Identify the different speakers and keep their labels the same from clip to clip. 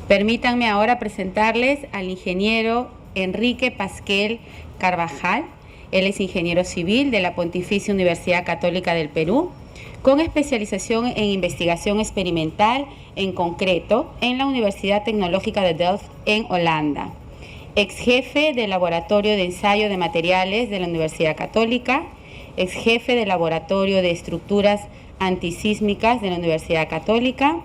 Speaker 1: Permítanme ahora presentarles al ingeniero Enrique Pasquel Carvajal. Él es ingeniero civil de la Pontificia Universidad Católica del Perú, con especialización en investigación experimental en concreto en la Universidad Tecnológica de Delft en Holanda. Ex jefe del Laboratorio de Ensayo de Materiales de la Universidad Católica, ex jefe del Laboratorio de Estructuras Antisísmicas de la Universidad Católica,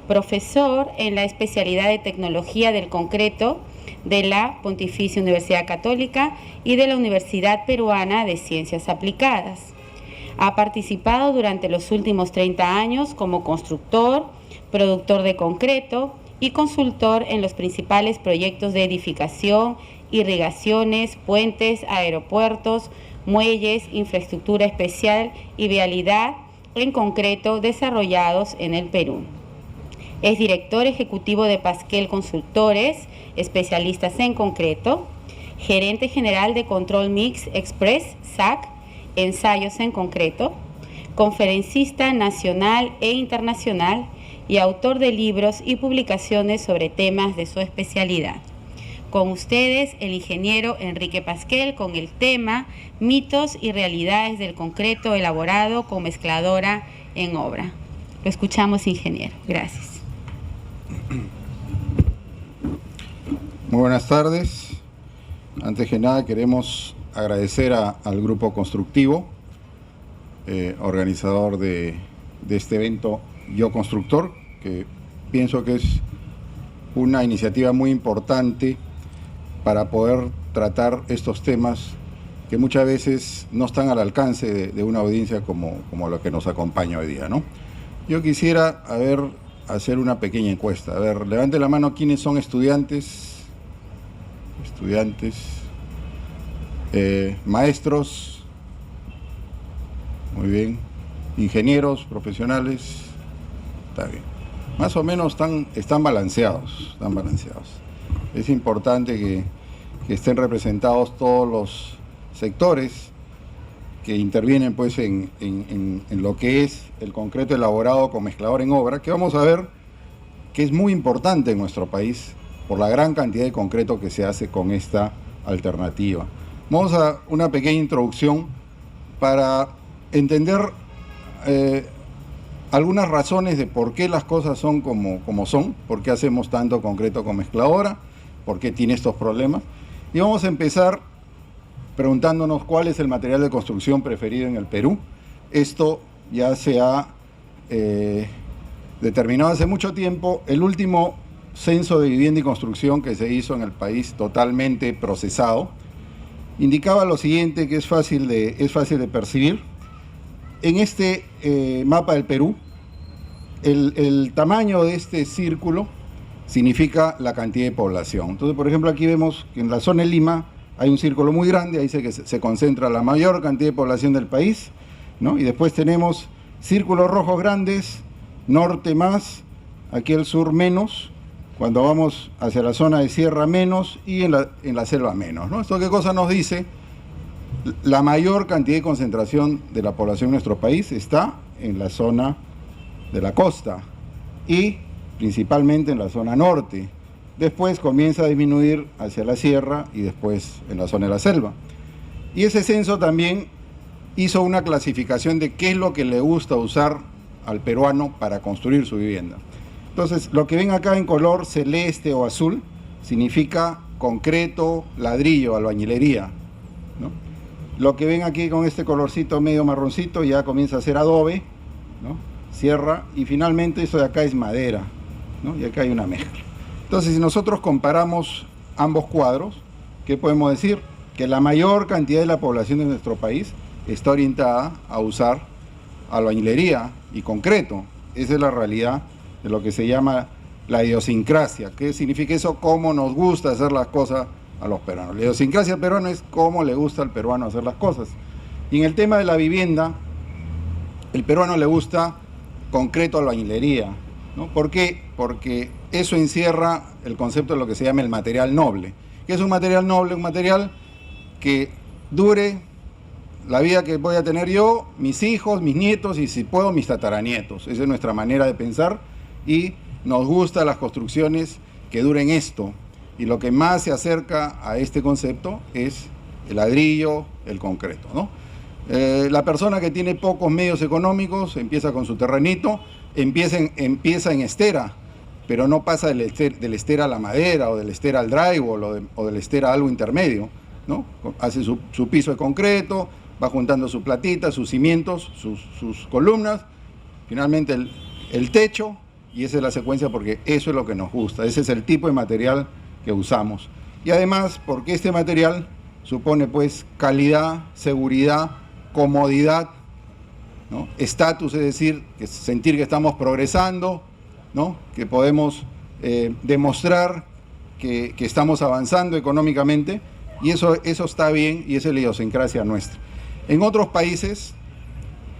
Speaker 1: profesor en la especialidad de Tecnología del Concreto de la Pontificia Universidad Católica y de la Universidad Peruana de Ciencias Aplicadas. Ha participado durante los últimos 30 años como constructor, productor de concreto y consultor en los principales proyectos de edificación, irrigaciones, puentes, aeropuertos, muelles, infraestructura especial y vialidad en concreto desarrollados en el Perú. Es director ejecutivo de Pasquel Consultores, especialistas en concreto, gerente general de Control Mix Express, SAC, ensayos en concreto, conferencista nacional e internacional y autor de libros y publicaciones sobre temas de su especialidad. Con ustedes, el ingeniero Enrique Pasquel, con el tema Mitos y realidades del concreto elaborado con mezcladora en obra. Lo escuchamos, ingeniero. Gracias.
Speaker 2: Muy buenas tardes. Antes que nada queremos agradecer al Grupo Constructivo, organizador de este evento Yo Constructor, que pienso que es una iniciativa muy importante para poder tratar estos temas que muchas veces no están al alcance de una audiencia como la que nos acompaña hoy día, ¿no? Yo quisiera hacer una pequeña encuesta. Levante la mano quiénes son estudiantes, maestros, muy bien, ingenieros, profesionales, está bien. Más o menos están balanceados, Es importante que estén representados todos los sectores que intervienen pues en lo que es el concreto elaborado con mezclador en obra, que vamos a ver que es muy importante en nuestro país por la gran cantidad de concreto que se hace con esta alternativa. Vamos a una pequeña introducción para entender algunas razones de por qué las cosas son como son, por qué hacemos tanto concreto con mezcladora, por qué tiene estos problemas. Y vamos a empezar preguntándonos cuál es el material de construcción preferido en el Perú. Esto ya se ha determinado hace mucho tiempo. El último censo de vivienda y construcción que se hizo en el país, totalmente procesado, indicaba lo siguiente, que es fácil de percibir. En este mapa del Perú, el tamaño de este círculo significa la cantidad de población. Entonces, por ejemplo, aquí vemos que en la zona de Lima hay un círculo muy grande, ahí se concentra la mayor cantidad de población del país, ¿no? Y después tenemos círculos rojos grandes, norte más, aquí el sur menos, cuando vamos hacia la zona de sierra menos y en la selva menos, ¿no? ¿Esto qué cosa nos dice? La mayor cantidad de concentración de la población en nuestro país está en la zona de la costa y principalmente en la zona norte. Después comienza a disminuir hacia la sierra y después en la zona de la selva. Y ese censo también hizo una clasificación de qué es lo que le gusta usar al peruano para construir su vivienda. Entonces, lo que ven acá en color celeste o azul significa concreto, ladrillo, albañilería, ¿no? Lo que ven aquí con este colorcito medio marroncito ya comienza a ser adobe, ¿no? Sierra, y finalmente eso de acá es madera, ¿no? Y acá hay una mezcla. Entonces, si nosotros comparamos ambos cuadros, ¿qué podemos decir? Que la mayor cantidad de la población de nuestro país está orientada a usar albañilería y concreto. Esa es la realidad de lo que se llama la idiosincrasia. ¿Qué significa eso? Cómo nos gusta hacer las cosas a los peruanos. La idiosincrasia peruana es cómo le gusta al peruano hacer las cosas. Y en el tema de la vivienda, el peruano le gusta concreto, albañilería, ¿no? ¿Por qué? Porque eso encierra el concepto de lo que se llama el material noble. ¿Qué es un material noble? Un material que dure la vida que voy a tener yo, mis hijos, mis nietos y si puedo mis tataranietos. Esa es nuestra manera de pensar y nos gustan las construcciones que duren esto. Y lo que más se acerca a este concepto es el ladrillo, el concreto, ¿no? La persona que tiene pocos medios económicos empieza con su terrenito, empieza en estera, pero no pasa del estera a la madera, o del estera al drywall, o del estera a algo intermedio, ¿no? Hace su piso de concreto, va juntando su platita, sus cimientos, sus columnas, finalmente el techo, y esa es la secuencia porque eso es lo que nos gusta, ese es el tipo de material que usamos. Y además, porque este material supone pues calidad, seguridad, comodidad, ¿no? Estatus, es decir, sentir que estamos progresando, ¿no? Que podemos demostrar que estamos avanzando económicamente, y eso está bien, y esa es la idiosincrasia nuestra. En otros países,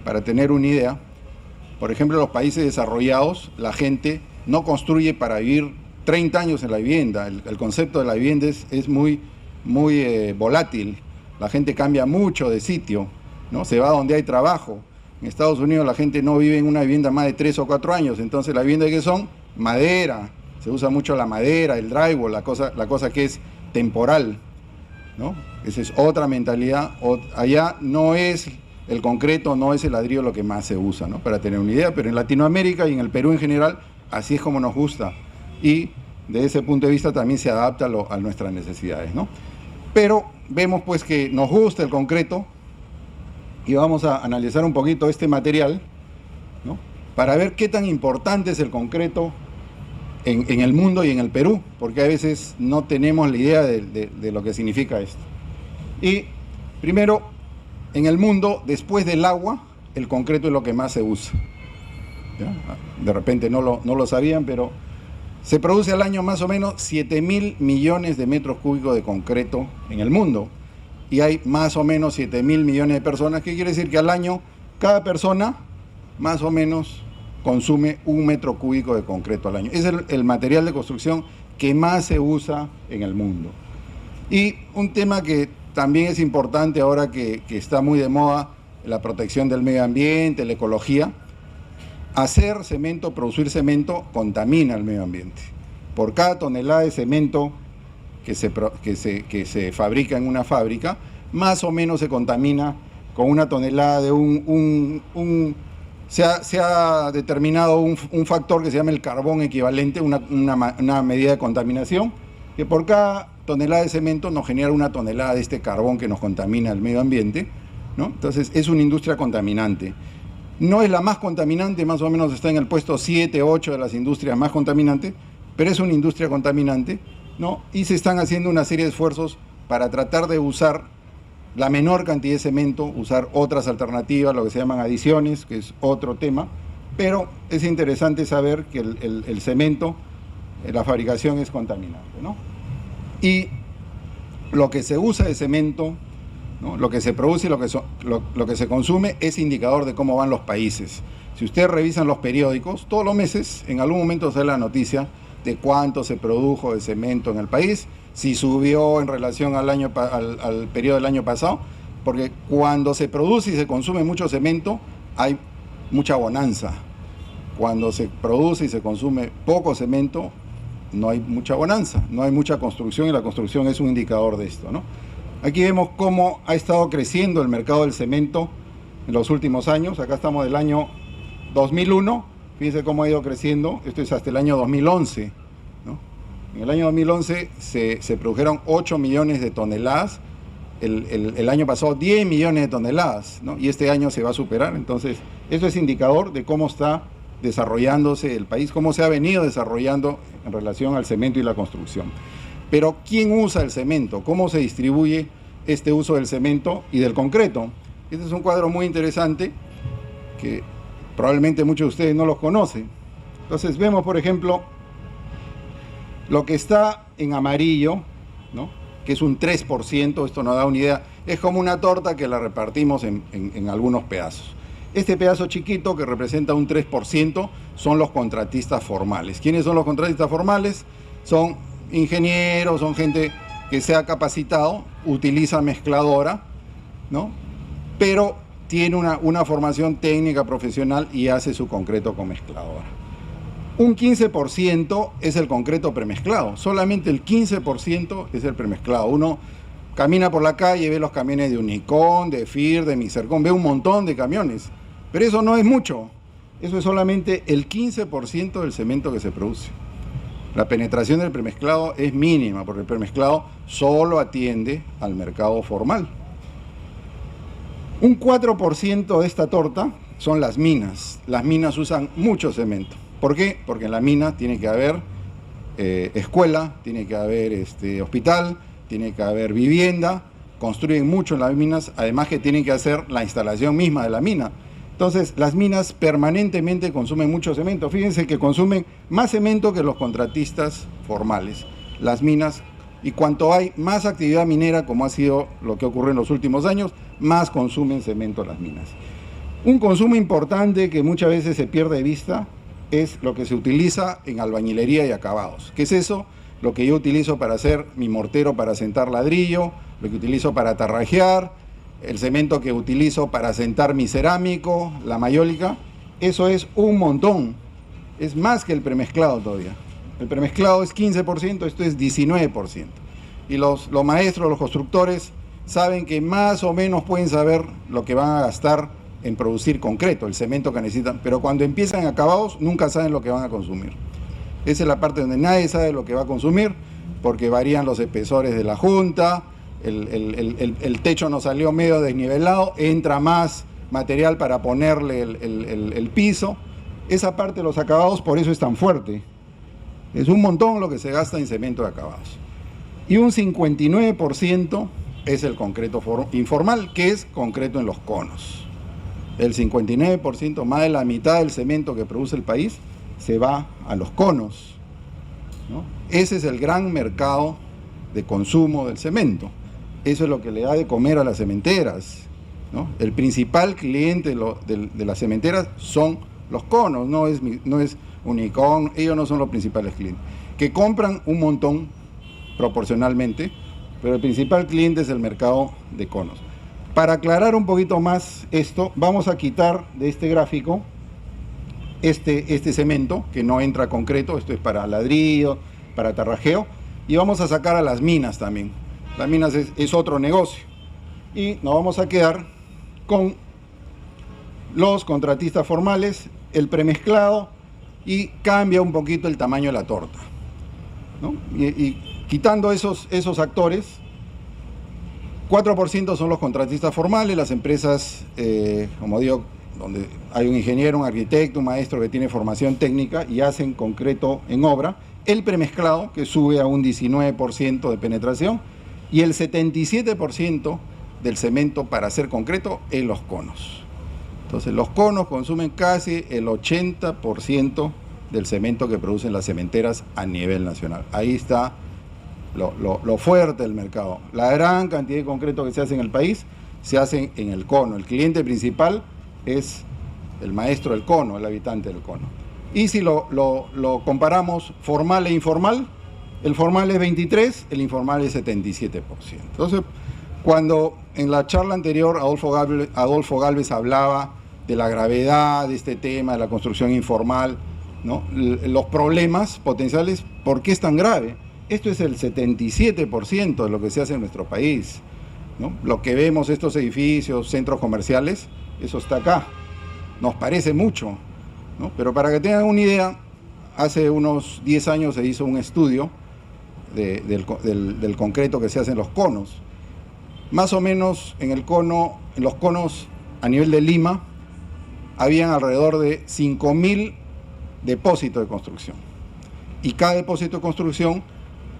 Speaker 2: para tener una idea, por ejemplo, en los países desarrollados, la gente no construye para vivir 30 años en la vivienda. El concepto de la vivienda es muy volátil. La gente cambia mucho de sitio, ¿no? Se va donde hay trabajo. En Estados Unidos la gente no vive en una vivienda más de 3 o 4 años, entonces la vivienda que son madera, se usa mucho la madera, el drywall, la cosa que es temporal, ¿no? Esa es otra mentalidad. Allá no es el concreto, no es el ladrillo lo que más se usa, ¿no? Para tener una idea, pero en Latinoamérica y en el Perú en general, así es como nos gusta, y de ese punto de vista también se adapta a nuestras necesidades, ¿no? Pero vemos pues que nos gusta el concreto, y vamos a analizar un poquito este material, ¿no? Para ver qué tan importante es el concreto en el mundo y en el Perú, porque a veces no tenemos la idea de lo que significa esto. Y primero, en el mundo, después del agua, el concreto es lo que más se usa, ¿ya? De repente no lo sabían, pero se produce al año más o menos 7.000 millones de metros cúbicos de concreto en el mundo. Y hay más o menos 7.000 millones de personas, que quiere decir que al año cada persona más o menos consume 1 metro cúbico de concreto al año. Es el material de construcción que más se usa en el mundo. Y un tema que también es importante ahora que está muy de moda, la protección del medio ambiente, la ecología. Hacer cemento, producir cemento, contamina el medio ambiente. Por cada tonelada de cemento que se fabrica en una fábrica, más o menos se contamina con una tonelada de se ha determinado un factor que se llama el carbón equivalente, una medida de contaminación, que por cada tonelada de cemento nos genera una tonelada de este carbón que nos contamina el medio ambiente, ¿no? Entonces es una industria contaminante. No es la más contaminante, más o menos está en el puesto 7, 8 de las industrias más contaminantes, pero es una industria contaminante, ¿no? Y se están haciendo una serie de esfuerzos para tratar de usar la menor cantidad de cemento, usar otras alternativas, lo que se llaman adiciones, que es otro tema, pero es interesante saber que el cemento, la fabricación es contaminante, ¿no? Y lo que se usa de cemento, ¿no? Lo que se produce y lo que se consume es indicador de cómo van los países. Si ustedes revisan los periódicos, todos los meses, en algún momento sale la noticia de cuánto se produjo de cemento en el país, si subió en relación al periodo del año pasado, porque cuando se produce y se consume mucho cemento, hay mucha bonanza. Cuando se produce y se consume poco cemento, no hay mucha bonanza, no hay mucha construcción, y la construcción es un indicador de esto, ¿no? Aquí vemos cómo ha estado creciendo el mercado del cemento en los últimos años. Acá estamos del año 2001, fíjense cómo ha ido creciendo, esto es hasta el año 2011, ¿no? En el año 2011 se produjeron 8 millones de toneladas, el año pasado 10 millones de toneladas, ¿no? Y este año se va a superar. Entonces, esto es indicador de cómo está desarrollándose el país, cómo se ha venido desarrollando en relación al cemento y la construcción. Pero, ¿quién usa el cemento? ¿Cómo se distribuye este uso del cemento y del concreto? Este es un cuadro muy interesante que probablemente muchos de ustedes no los conocen. Entonces vemos, por ejemplo, lo que está en amarillo, ¿no? Que es un 3%, esto nos da una idea, es como una torta que la repartimos en algunos pedazos. Este pedazo chiquito que representa un 3% son los contratistas formales. ¿Quiénes son los contratistas formales? Son ingenieros, son gente que se ha capacitado, utiliza mezcladora, ¿no? Pero tiene una formación técnica profesional y hace su concreto con mezcladora. Un 15% es el concreto premezclado, solamente el 15% es el premezclado. Uno camina por la calle y ve los camiones de Unicon, de FIR, de Mixercon, ve un montón de camiones, pero eso no es mucho, eso es solamente el 15% del cemento que se produce. La penetración del premezclado es mínima, porque el premezclado solo atiende al mercado formal. Un 4% de esta torta son las minas. Las minas usan mucho cemento. ¿Por qué? Porque en la mina tiene que haber escuela, tiene que haber hospital, tiene que haber vivienda, construyen mucho en las minas, además que tienen que hacer la instalación misma de la mina. Entonces, las minas permanentemente consumen mucho cemento. Fíjense que consumen más cemento que los contratistas formales. Las minas, y cuanto hay más actividad minera, como ha sido lo que ocurre en los últimos años, más consumen cemento las minas. Un consumo importante que muchas veces se pierde de vista es lo que se utiliza en albañilería y acabados. ¿Qué es eso? Lo que yo utilizo para hacer mi mortero para sentar ladrillo, lo que utilizo para tarrajear, el cemento que utilizo para sentar mi cerámico, la mayólica. Eso es un montón, es más que el premezclado todavía. El premezclado es 15%, esto es 19%. Y los maestros, los constructores, saben que más o menos pueden saber lo que van a gastar en producir concreto, el cemento que necesitan, pero cuando empiezan en acabados nunca saben lo que van a consumir. Esa es la parte donde nadie sabe lo que va a consumir, porque varían los espesores de la junta, el techo nos salió medio desnivelado, entra más material para ponerle el piso. Esa parte de los acabados, por eso es tan fuerte. Es un montón lo que se gasta en cemento de acabados. Y un 59% es el concreto informal, que es concreto en los conos. El 59%, más de la mitad del cemento que produce el país, se va a los conos, ¿no? Ese es el gran mercado de consumo del cemento. Eso es lo que le da de comer a las cementeras, ¿no? El principal cliente de las cementeras son los conos, no es Unicon, ellos no son los principales clientes, que compran un montón proporcionalmente, pero el principal cliente es el mercado de conos. Para aclarar un poquito más esto, vamos a quitar de este gráfico este cemento, que no entra concreto, esto es para ladrillo, para tarrajeo, y vamos a sacar a las minas también. Las minas es otro negocio. Y nos vamos a quedar con los contratistas formales, el premezclado, y cambia un poquito el tamaño de la torta, ¿no? Y quitando esos actores, 4% son los contratistas formales, las empresas, como digo, donde hay un ingeniero, un arquitecto, un maestro que tiene formación técnica y hacen concreto en obra, el premezclado, que sube a un 19% de penetración, y el 77% del cemento para hacer concreto en los conos. Entonces, los conos consumen casi el 80% del cemento que producen las cementeras a nivel nacional. Ahí está lo fuerte del mercado. La gran cantidad de concreto que se hace en el país se hace en el cono. El cliente principal es el maestro del cono, el habitante del cono. Y si lo comparamos formal e informal, el formal es 23%, el informal es 77%. Entonces, cuando en la charla anterior Adolfo Gálvez hablaba de la gravedad de este tema, de la construcción informal, ¿no? Los problemas potenciales, ¿por qué es tan grave? Esto es el 77% de lo que se hace en nuestro país, ¿no? Lo que vemos, estos edificios, centros comerciales, eso está acá. Nos parece mucho, ¿no? Pero para que tengan una idea, hace unos 10 años se hizo un estudio del concreto que se hace en los conos. Más o menos en los conos a nivel de Lima, habían alrededor de 5.000 depósitos de construcción. Y cada depósito de construcción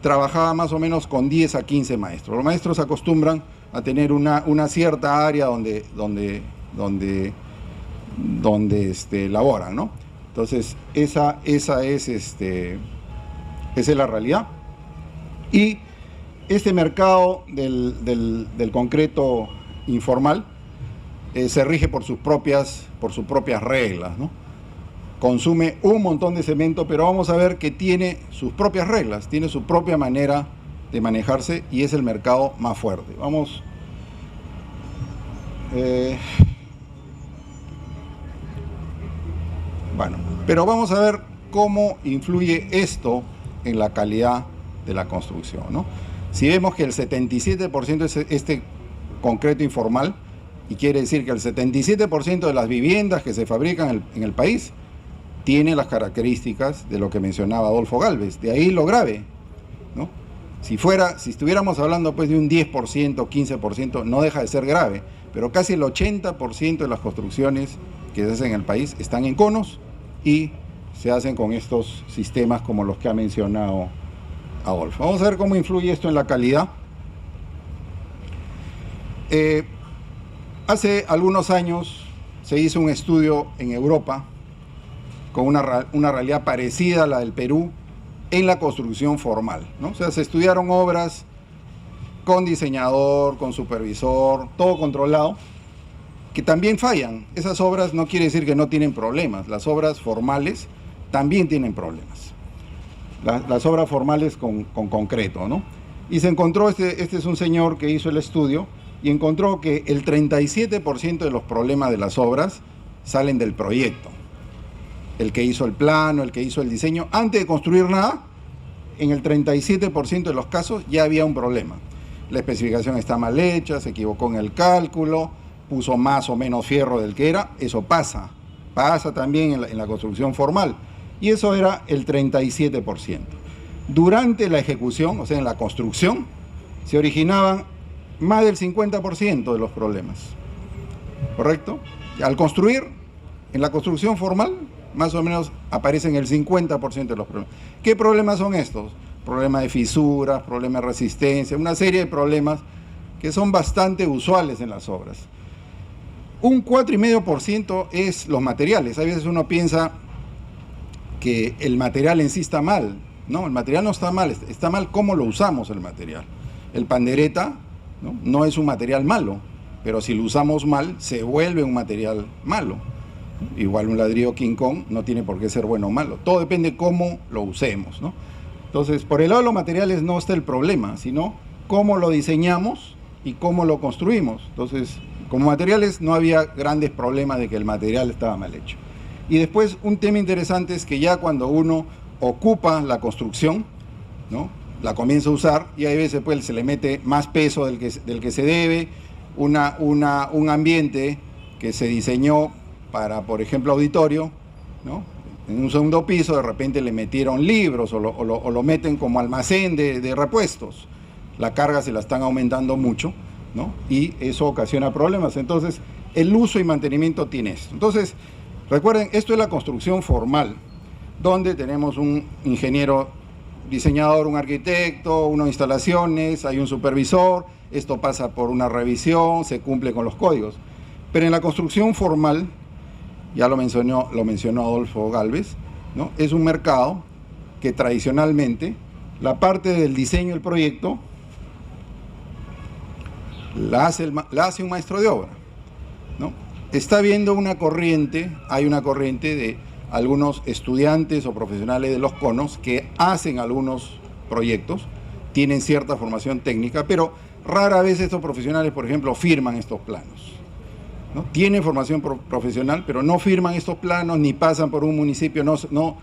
Speaker 2: trabajaba más o menos con 10 a 15 maestros. Los maestros acostumbran a tener una cierta área donde laboran, ¿no? Entonces, esa es la realidad. Y este mercado del concreto informal se rige por sus propias reglas, ¿no? Consume un montón de cemento, pero vamos a ver que tiene sus propias reglas, tiene su propia manera de manejarse y es el mercado más fuerte. Vamos. Bueno, pero vamos a ver cómo influye esto en la calidad de la construcción, ¿no? Si vemos que el 77% es este concreto informal, y quiere decir que el 77% de las viviendas que se fabrican en el país tiene las características de lo que mencionaba Adolfo Gálvez. De ahí lo grave, ¿no? Si estuviéramos hablando pues de un 10%, 15%, no deja de ser grave, pero casi el 80% de las construcciones que se hacen en el país están en conos y se hacen con estos sistemas como los que ha mencionado Adolfo. Vamos a ver cómo influye esto en la calidad. Hace algunos años se hizo un estudio en Europa con una realidad parecida a la del Perú en la construcción formal, ¿no? O sea, se estudiaron obras con diseñador, con supervisor, todo controlado, que también fallan. Esas obras no quiere decir que no tienen problemas, las obras formales también tienen problemas. Las obras formales con concreto, ¿no? Y se encontró, este es un señor que hizo el estudio, y encontró que el 37% de los problemas de las obras salen del proyecto. El que hizo el plano, el que hizo el diseño, antes de construir nada, en el 37% de los casos ya había un problema. La especificación está mal hecha, se equivocó en el cálculo, puso más o menos fierro del que era. Eso pasa también en la construcción formal. Y eso era el 37%. Durante la ejecución, o sea, en la construcción, se originaban más del 50% de los problemas, ¿correcto? Al construir, en la construcción formal, más o menos aparecen el 50% de los problemas. ¿Qué problemas son estos? Problemas de fisuras, problemas de resistencia, una serie de problemas que son bastante usuales en las obras. Un 4,5% es los materiales. A veces uno piensa que el material en sí está mal. No, el material no está mal, está mal cómo lo usamos el material. El pandereta no es un material malo, pero si lo usamos mal, se vuelve un material malo. Igual un ladrillo King Kong no tiene por qué ser bueno o malo. Todo depende de cómo lo usemos, ¿no? Entonces, por el lado de los materiales no está el problema, sino cómo lo diseñamos y cómo lo construimos. Entonces, como materiales no había grandes problemas de que el material estaba mal hecho. Y después, un tema interesante es que ya cuando uno ocupa la construcción, ¿no?, la comienza a usar, y hay veces pues se le mete más peso del que se debe, un ambiente que se diseñó para, por ejemplo, auditorio, ¿no?, en un segundo piso de repente le metieron libros o lo meten como almacén de repuestos. La carga se la están aumentando mucho, ¿no?, y eso ocasiona problemas. Entonces, el uso y mantenimiento tiene esto. Entonces, recuerden, esto es la construcción formal, donde tenemos un ingeniero diseñador, un arquitecto, unas instalaciones, hay un supervisor, esto pasa por una revisión, se cumple con los códigos. Pero en la construcción formal, ya lo mencionó Adolfo Gálvez, ¿no?, es un mercado que tradicionalmente la parte del diseño del proyecto la hace un maestro de obra, ¿no? Está habiendo hay una corriente de algunos estudiantes o profesionales de los conos que hacen algunos proyectos, tienen cierta formación técnica, pero rara vez estos profesionales, por ejemplo, firman estos planos, ¿no? Tienen formación profesional, pero no firman estos planos, ni pasan por un municipio, no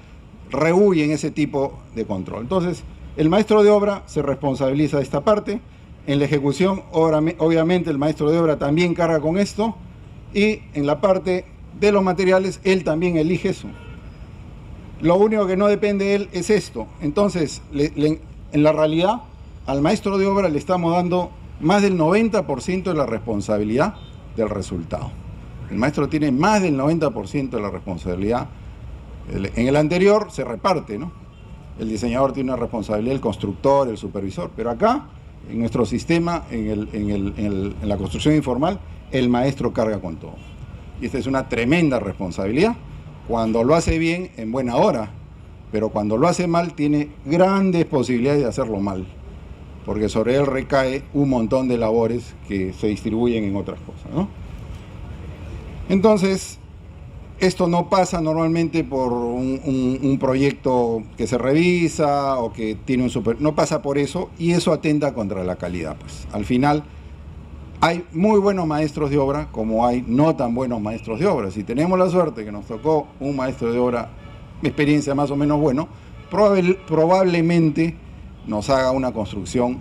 Speaker 2: rehuyen ese tipo de control. Entonces, el maestro de obra se responsabiliza de esta parte. En la ejecución, obviamente, el maestro de obra también carga con esto, y en la parte de los materiales, él también elige eso. Lo único que no depende de él es esto. Entonces, en la realidad, al maestro de obra le estamos dando más del 90% de la responsabilidad del resultado. El maestro tiene más del 90% de la responsabilidad. En el anterior se reparte, ¿no? El diseñador tiene una responsabilidad, el constructor, el supervisor, pero acá, en nuestro sistema, en la construcción informal, el maestro carga con todo. Y esta es una tremenda responsabilidad. Cuando lo hace bien, en buena hora, pero cuando lo hace mal, tiene grandes posibilidades de hacerlo mal, porque sobre él recae un montón de labores que se distribuyen en otras cosas, ¿no? Entonces, esto no pasa normalmente por un proyecto que se revisa o que tiene no pasa por eso, y eso atenta contra la calidad. Pues al final hay muy buenos maestros de obra como hay no tan buenos maestros de obra. Si tenemos la suerte que nos tocó un maestro de obra experiencia más o menos bueno, probablemente nos haga una construcción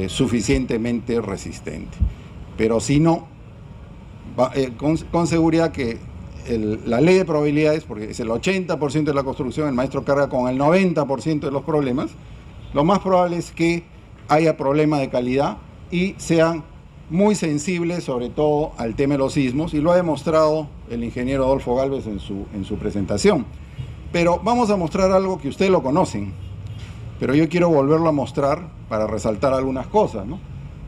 Speaker 2: suficientemente resistente. Pero si no, con seguridad que la ley de probabilidades, porque es el 80% de la construcción, el maestro carga con el 90% de los problemas, lo más probable es que haya problemas de calidad y sean muy sensibles sobre todo al tema de los sismos, y lo ha demostrado el ingeniero Adolfo Gálvez en su presentación. Pero vamos a mostrar algo que ustedes lo conocen, pero yo quiero volverlo a mostrar para resaltar algunas cosas, ¿no?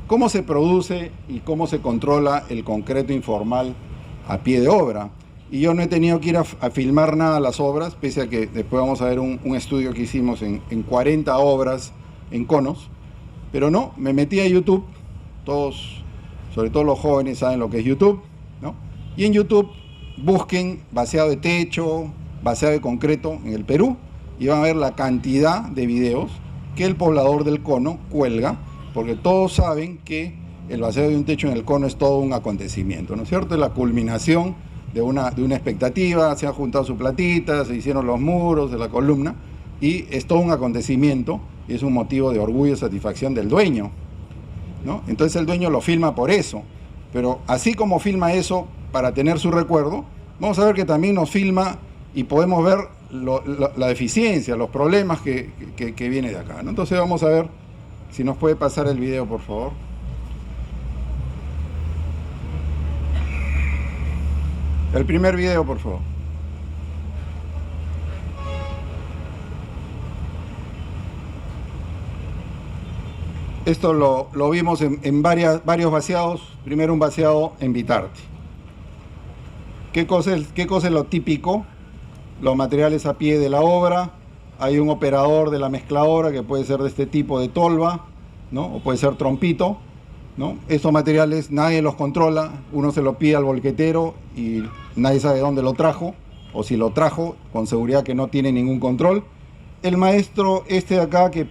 Speaker 2: ¿Cómo se produce y cómo se controla el concreto informal a pie de obra? Y yo no he tenido que ir a filmar nada las obras, pese a que después vamos a ver un estudio que hicimos en 40 obras en conos, pero no, me metí a YouTube, todos, sobre todo los jóvenes saben lo que es YouTube, ¿no? Y en YouTube busquen vaciado de techo, vaciado de concreto en el Perú, y van a ver la cantidad de videos que el poblador del cono cuelga, porque todos saben que el vaciado de un techo en el cono es todo un acontecimiento, ¿no es cierto? Es la culminación de una expectativa, se han juntado su platita, se hicieron los muros de la columna, y es todo un acontecimiento, y es un motivo de orgullo y satisfacción del dueño, ¿no? Entonces el dueño lo filma por eso, pero así como filma eso para tener su recuerdo, vamos a ver que también nos filma y podemos ver la deficiencia, los problemas que viene de acá, ¿no? Entonces vamos a ver si nos puede pasar el video, por favor. El primer video, por favor. Esto lo vimos en varios vaciados. Primero un vaciado en Vitarte. ¿Qué cosa es lo típico? Los materiales a pie de la obra. Hay un operador de la mezcladora que puede ser de este tipo de tolva, ¿no? O puede ser trompito, ¿no? Estos materiales nadie los controla. Uno se lo pide al volquetero y nadie sabe dónde lo trajo, o si lo trajo, con seguridad que no tiene ningún control. El maestro este de acá que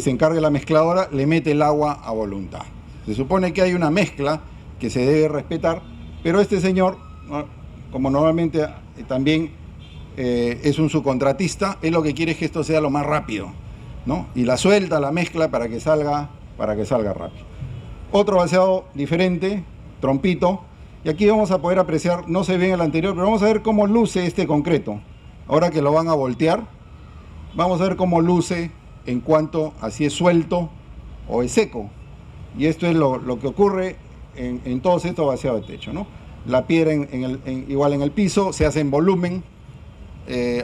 Speaker 2: se encarga de la mezcladora, le mete el agua a voluntad. Se supone que hay una mezcla que se debe respetar, pero este señor, como normalmente también es un subcontratista, él lo que quiere es que esto sea lo más rápido, ¿no? Y la suelta, la mezcla para que salga rápido. Otro vaciado diferente, trompito, y aquí vamos a poder apreciar, no se ve en el anterior, pero vamos a ver cómo luce este concreto. Ahora que lo van a voltear, vamos a ver cómo luce en cuanto a si es suelto o es seco. Y esto es lo que ocurre en todos estos vaciados de techo, ¿no? La piedra igual en el piso, se hace en volumen.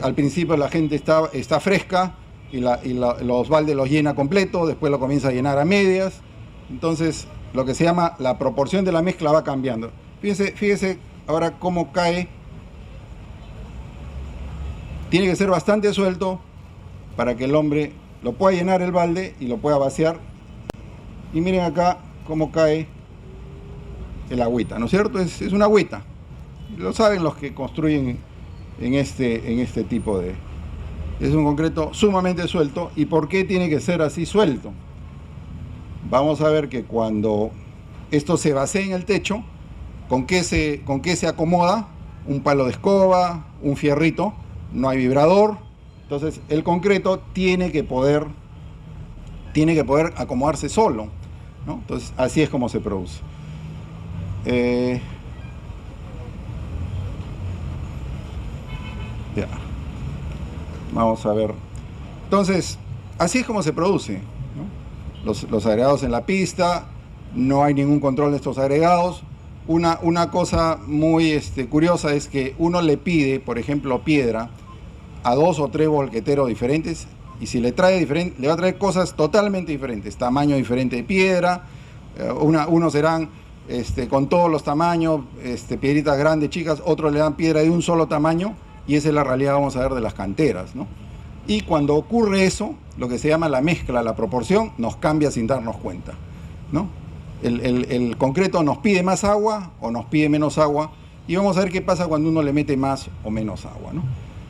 Speaker 2: Al principio la gente está fresca y los baldes los llena completo, después lo comienza a llenar a medias. Entonces lo que se llama la proporción de la mezcla va cambiando. Fíjese ahora cómo cae. Tiene que ser bastante suelto para que el hombre lo pueda llenar el balde y lo pueda vaciar. Y miren acá cómo cae el agüita, ¿no es cierto? Es una agüita. Lo saben los que construyen en este tipo de... Es un concreto sumamente suelto. ¿Y por qué tiene que ser así suelto? Vamos a ver que cuando esto se vacía en el techo, ¿con qué se acomoda? Un palo de escoba, un fierrito, no hay vibrador. Entonces el concreto tiene que poder acomodarse solo, ¿no? Entonces así es como se produce. Ya. Vamos a ver. Entonces, así es como se produce, ¿no? Los agregados en la pista, no hay ningún control de estos agregados. Una cosa muy curiosa es que uno le pide, por ejemplo, piedra a 2 o 3 volqueteros diferentes, y si le va a traer cosas totalmente diferentes, tamaño diferente de piedra, unos serán con todos los tamaños, piedritas grandes, chicas, otros le dan piedra de un solo tamaño, y esa es la realidad, vamos a ver, de las canteras, ¿no? Y cuando ocurre eso, lo que se llama la mezcla, la proporción, nos cambia sin darnos cuenta, ¿no? El concreto nos pide más agua o nos pide menos agua, y vamos a ver qué pasa cuando uno le mete más o menos agua, ¿no?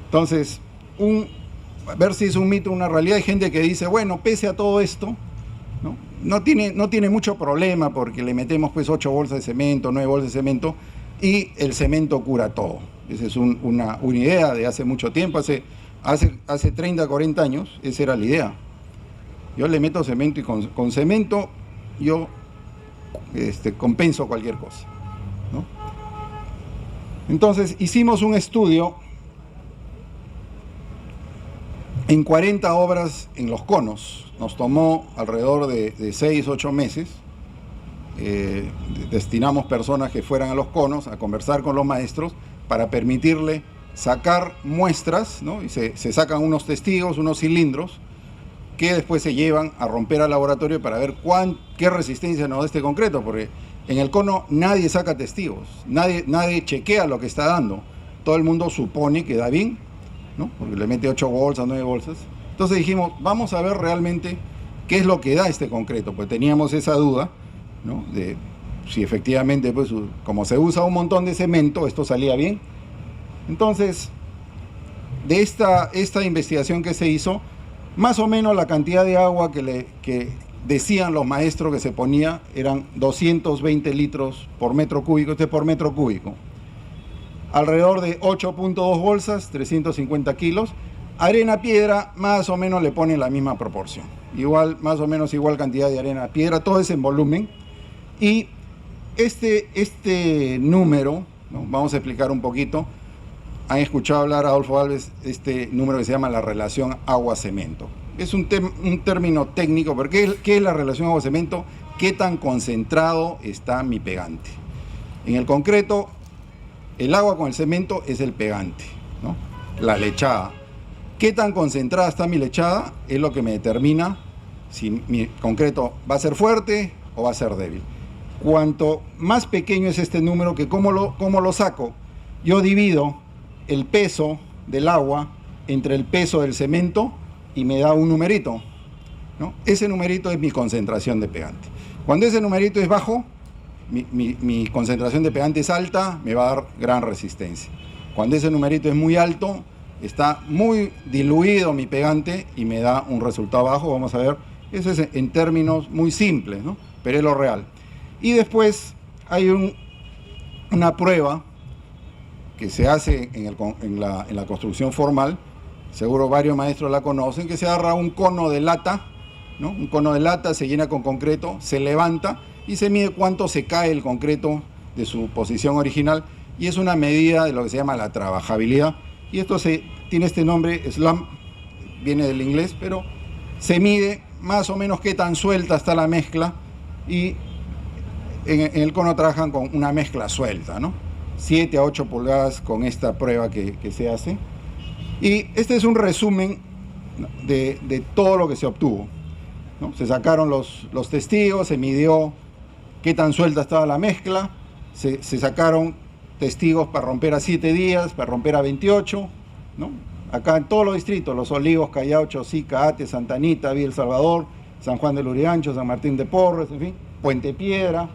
Speaker 2: Entonces, a ver si es un mito o una realidad. Hay gente que dice, bueno, pese a todo esto, no tiene mucho problema porque le metemos pues 8 bolsas de cemento, 9 bolsas de cemento. y el cemento cura todo. Esa es una idea de hace mucho tiempo, hace 30, 40 años, esa era la idea. Yo le meto cemento y con cemento yo compenso cualquier cosa, ¿no? Entonces hicimos un estudio en 40 obras en Los Conos. Nos tomó alrededor de 6, 8 meses. Destinamos personas que fueran a Los Conos a conversar con los maestros para permitirle sacar muestras, ¿no? Y se sacan unos testigos, unos cilindros, que después se llevan a romper al laboratorio para ver qué resistencia nos da este concreto, porque en el cono nadie saca testigos, nadie chequea lo que está dando. Todo el mundo supone que da bien, ¿no? Porque le mete 8 bolsas, 9 bolsas. Entonces dijimos, vamos a ver realmente qué es lo que da este concreto, pues teníamos esa duda, ¿no? De si efectivamente, pues, como se usa un montón de cemento, esto salía bien. Entonces, de esta investigación que se hizo, más o menos la cantidad de agua que decían los maestros que se ponía eran 220 litros por metro cúbico, por metro cúbico. Alrededor de 8.2 bolsas, 350 kilos. Arena, piedra, más o menos le ponen la misma proporción. Igual, más o menos igual cantidad de arena, piedra, todo es en volumen. Y este número, ¿no? Vamos a explicar un poquito. Han escuchado hablar, Adolfo Alves, este número que se llama la relación agua-cemento. Es un término técnico, pero ¿qué es la relación agua-cemento? ¿Qué tan concentrado está mi pegante? En el concreto, el agua con el cemento es el pegante, ¿no? La lechada. ¿Qué tan concentrada está mi lechada? Es lo que me determina si mi concreto va a ser fuerte o va a ser débil. Cuanto más pequeño es este número, que ¿cómo lo saco? Yo divido el peso del agua entre el peso del cemento y me da un numerito, ¿no? Ese numerito es mi concentración de pegante. Cuando ese numerito es bajo, mi concentración de pegante es alta, me va a dar gran resistencia. Cuando ese numerito es muy alto, está muy diluido mi pegante y me da un resultado bajo. Vamos a ver, eso es en términos muy simples, ¿no? Pero es lo real. Y después hay una prueba que se hace en la construcción formal, seguro varios maestros la conocen, que se agarra un cono de lata, ¿no? Un cono de lata se llena con concreto, se levanta y se mide cuánto se cae el concreto de su posición original, y es una medida de lo que se llama la trabajabilidad. Y esto tiene este nombre, SLAM, viene del inglés, pero se mide más o menos qué tan suelta está la mezcla, y en el cono trabajan con una mezcla suelta, ¿no? 7 a 8 pulgadas con esta prueba que se hace. Y este es un resumen de todo lo que se obtuvo, ¿no? Se sacaron los testigos, se midió qué tan suelta estaba la mezcla, se sacaron testigos para romper a 7 días, para romper a 28, ¿no? Acá en todos los distritos, Los Olivos, Callao, Chosica, Ate, Santa Anita, Villa El Salvador, San Juan de Lurigancho, San Martín de Porres, en fin, Puente Piedra.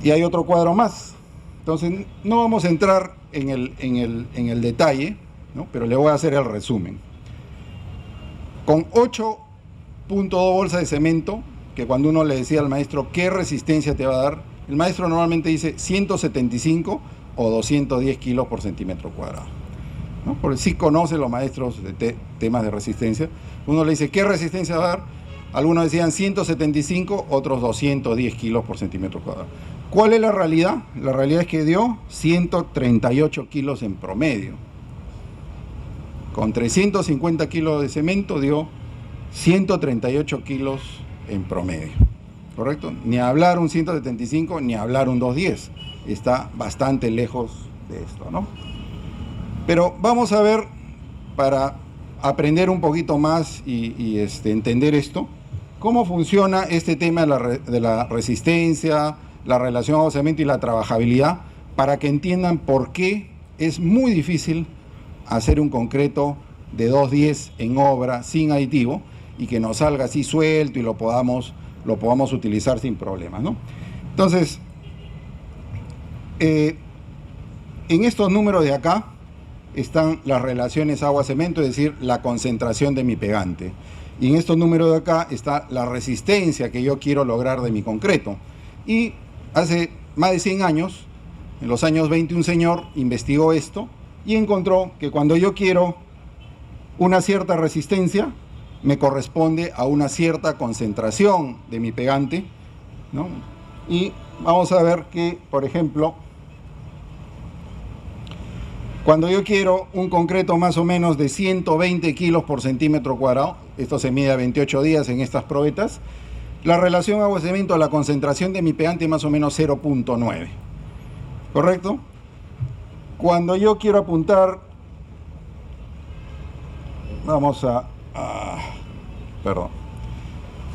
Speaker 2: Y hay otro cuadro más. Entonces, no vamos a entrar en el detalle, ¿no? Pero le voy a hacer el resumen. Con 8.2 bolsas de cemento, que cuando uno le decía al maestro qué resistencia te va a dar, el maestro normalmente dice 175 o 210 kilos por centímetro cuadrado, ¿no? Porque sí conocen los maestros de temas de resistencia. Uno le dice ¿qué resistencia va a dar? Algunos decían 175, otros 210 kilos por centímetro cuadrado. ¿Cuál es la realidad? La realidad es que dio 138 kilos en promedio. Con 350 kilos de cemento dio 138 kilos en promedio. ¿Correcto? Ni hablar un 175, ni hablar un 210. Está bastante lejos de esto, ¿no? Pero vamos a ver, para aprender un poquito más y entender esto, cómo funciona este tema de la resistencia, la relación agua-cemento y la trabajabilidad, para que entiendan por qué es muy difícil hacer un concreto de 210 en obra sin aditivo y que nos salga así suelto y lo podamos utilizar sin problemas, ¿no? Entonces, en estos números de acá están las relaciones agua-cemento, es decir, la concentración de mi pegante. Y en estos números de acá está la resistencia que yo quiero lograr de mi concreto. Y hace más de 100 años, en los años 20, un señor investigó esto y encontró que cuando yo quiero una cierta resistencia, me corresponde a una cierta concentración de mi pegante, ¿no? Y vamos a ver que, por ejemplo, cuando yo quiero un concreto más o menos de 120 kilos por centímetro cuadrado, esto se mide a 28 días en estas probetas, la relación agua-cemento a la concentración de mi pegante es más o menos 0.9, ¿correcto? Cuando yo quiero apuntar,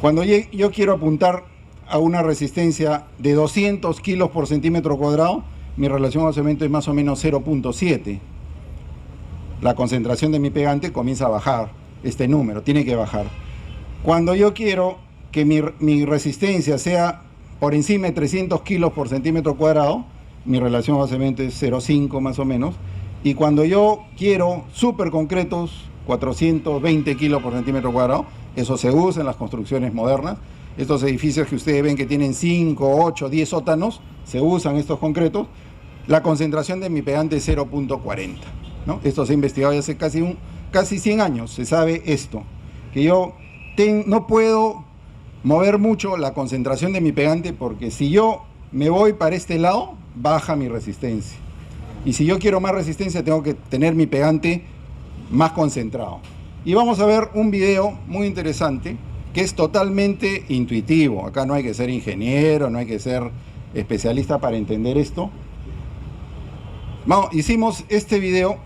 Speaker 2: cuando yo quiero apuntar a una resistencia de 200 kilos por centímetro cuadrado, mi relación agua-cemento es más o menos 0.7. La concentración de mi pegante comienza a bajar, este número, tiene que bajar. Cuando yo quiero que mi resistencia sea por encima de 300 kilos por centímetro cuadrado, mi relación agua-cemento es 0.5 más o menos. Y cuando yo quiero súper concretos, 420 kilos por centímetro cuadrado, eso se usa en las construcciones modernas. Estos edificios que ustedes ven que tienen 5, 8, 10 sótanos, se usan estos concretos. La concentración de mi pegante es 0.40, ¿no? Esto se ha investigado ya hace casi 100 años, se sabe esto, que yo no puedo mover mucho la concentración de mi pegante porque si yo me voy para este lado, baja mi resistencia. Y si yo quiero más resistencia, tengo que tener mi pegante más concentrado. Y vamos a ver un video muy interesante que es totalmente intuitivo. Acá no hay que ser ingeniero, no hay que ser especialista para entender esto. Hicimos este video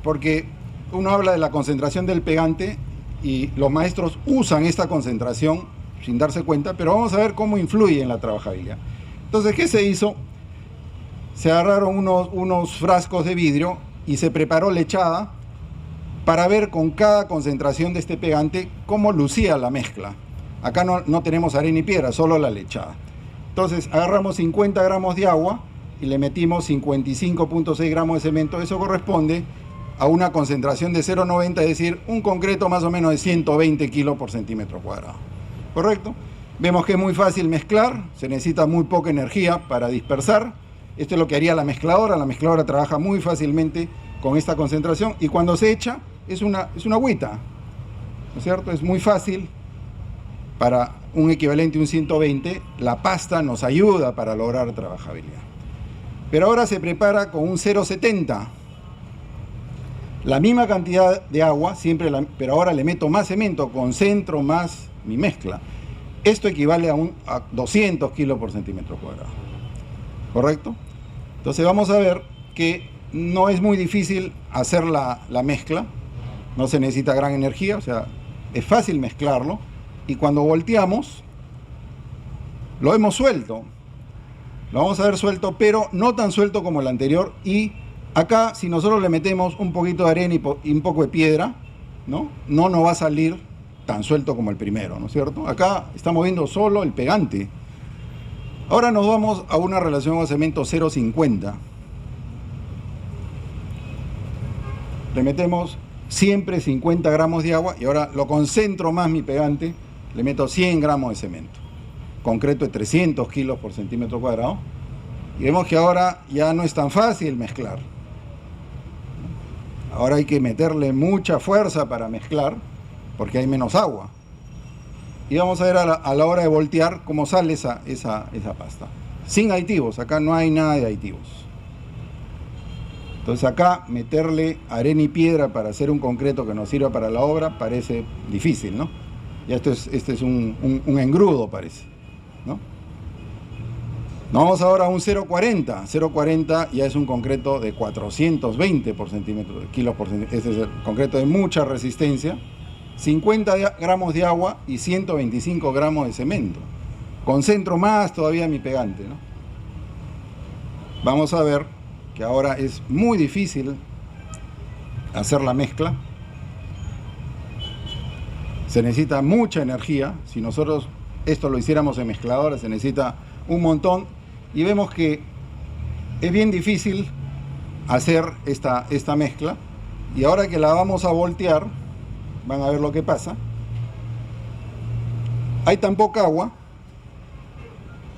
Speaker 2: porque uno habla de la concentración del pegante y los maestros usan esta concentración sin darse cuenta, pero vamos a ver cómo influye en la trabajabilidad. Entonces, ¿qué se hizo? Se agarraron unos frascos de vidrio y se preparó lechada para ver con cada concentración de este pegante cómo lucía la mezcla. Acá no tenemos arena y piedra, solo la lechada. Entonces agarramos 50 gramos de agua y le metimos 55.6 gramos de cemento. Eso corresponde a una concentración de 0.90, es decir, un concreto más o menos de 120 kilos por centímetro cuadrado. ¿Correcto? Vemos que es muy fácil mezclar, se necesita muy poca energía para dispersar. Esto es lo que haría la mezcladora. La mezcladora trabaja muy fácilmente con esta concentración y cuando se echa es una agüita, ¿no es cierto? Es muy fácil. Para un equivalente a un 120, la pasta nos ayuda para lograr trabajabilidad. Pero ahora se prepara con un 0.70. La misma cantidad de agua, pero ahora le meto más cemento, concentro más mi mezcla. Esto equivale a 200 kilos por centímetro cuadrado. ¿Correcto? Entonces vamos a ver que no es muy difícil hacer la mezcla. No se necesita gran energía, o sea, es fácil mezclarlo. Y cuando volteamos, lo hemos suelto. Lo vamos a ver suelto, pero no tan suelto como el anterior. Y acá, si nosotros le metemos un poquito de arena y un poco de piedra, no nos va a salir tan suelto como el primero, ¿no es cierto? Acá estamos viendo solo el pegante. Ahora nos vamos a una relación agua-cemento 0.50. Le metemos siempre 50 gramos de agua y ahora lo concentro más mi pegante. Le meto 100 gramos de cemento, concreto de 300 kilos por centímetro cuadrado, y vemos que ahora ya no es tan fácil mezclar. Ahora hay que meterle mucha fuerza para mezclar, porque hay menos agua. Y vamos a ver a la hora de voltear cómo sale esa pasta. Sin aditivos, acá no hay nada de aditivos. Entonces acá meterle arena y piedra para hacer un concreto que nos sirva para la obra parece difícil, ¿no? Ya este es un engrudo, parece, ¿no? Nos vamos ahora a un 0.40. 0.40 ya es un concreto de 420 kilos por centímetro. Este es el concreto de mucha resistencia. 50 gramos de agua y 125 gramos de cemento. Concentro más todavía mi pegante, ¿no? Vamos a ver que ahora es muy difícil hacer la mezcla. Se necesita mucha energía. Si nosotros esto lo hiciéramos en mezcladora, se necesita un montón. Y vemos que es bien difícil hacer esta mezcla. Y ahora que la vamos a voltear, van a ver lo que pasa. Hay tan poca agua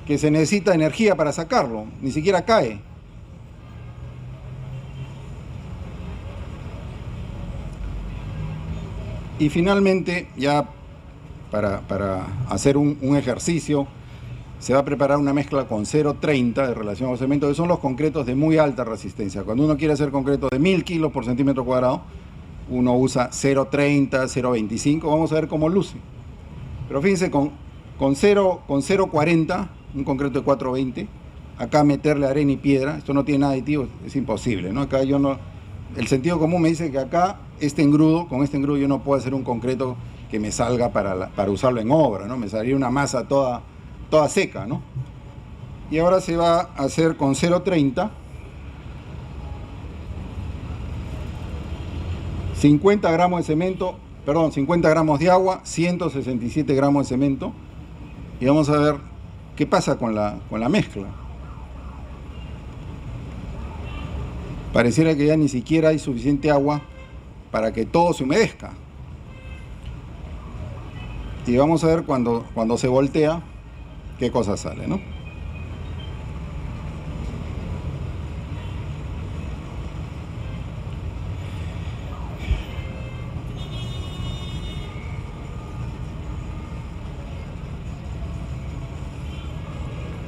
Speaker 2: que se necesita energía para sacarlo, ni siquiera cae. Y finalmente, ya para hacer un ejercicio, se va a preparar una mezcla con 0,30 de relación al cemento, que son los concretos de muy alta resistencia. Cuando uno quiere hacer concretos de 1000 kilos por centímetro cuadrado, uno usa 0,30, 0,25, vamos a ver cómo luce. Pero fíjense, con 0,40, un concreto de 4,20, acá meterle arena y piedra, esto no tiene nada aditivo, es imposible, ¿no? Acá yo no, el sentido común me dice que acá con este engrudo yo no puedo hacer un concreto que me salga para usarlo en obra, ¿no? Me saldría una masa toda seca, ¿no? Y ahora se va a hacer con 0,30, 50 gramos de cemento, perdón, 50 gramos de agua, 167 gramos de cemento, y vamos a ver qué pasa con la mezcla. Pareciera que ya ni siquiera hay suficiente agua para que todo se humedezca. Y vamos a ver cuando se voltea qué cosa sale, ¿no?